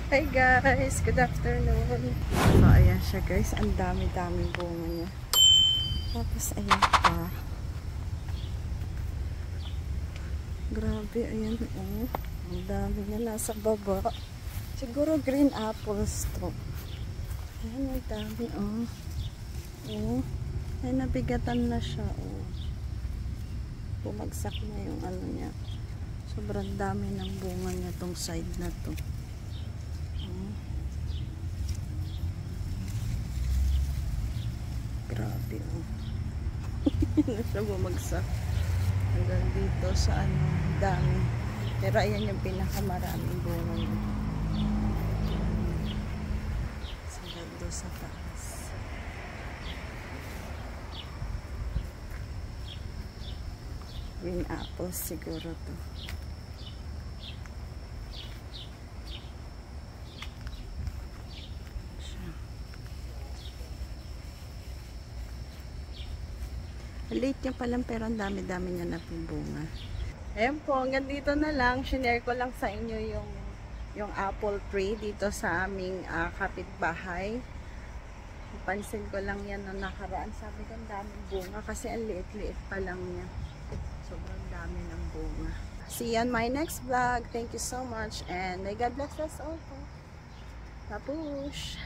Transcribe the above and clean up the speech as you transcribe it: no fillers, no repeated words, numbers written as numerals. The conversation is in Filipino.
Hi guys, good afternoon. So ayan siya guys, ang dami-daming bunga niya. Tapos ayan pa. Grabe, ayan oh. Ang dami na nasa baba. Siguro green apples to. Ayan, ang dami oh. Oh, ay nabigatan na siya oh. Bumagsak na yung ano niya. Sobrang dami ng bunga niya tong side na to. Grabe oh. Hindi siya bumagsak hanggang dito sa ano, dami. Pero ayan yung pinakamaraming bunga niya. Hanggang doon sa taas. Green apples siguro to. Late niya pa lang pero ang dami-dami niya na bunga. Ayan po, hanggang dito na lang. Shinare ko lang sa inyo yung apple tree dito sa aming kapitbahay. Pansin ko lang yan na nakaraan. Sabi ko ang daming bunga kasi ang liit-liit pa lang niya. Sobrang dami ng bunga. See you on my next vlog. Thank you so much and may God bless us all po. Tapush!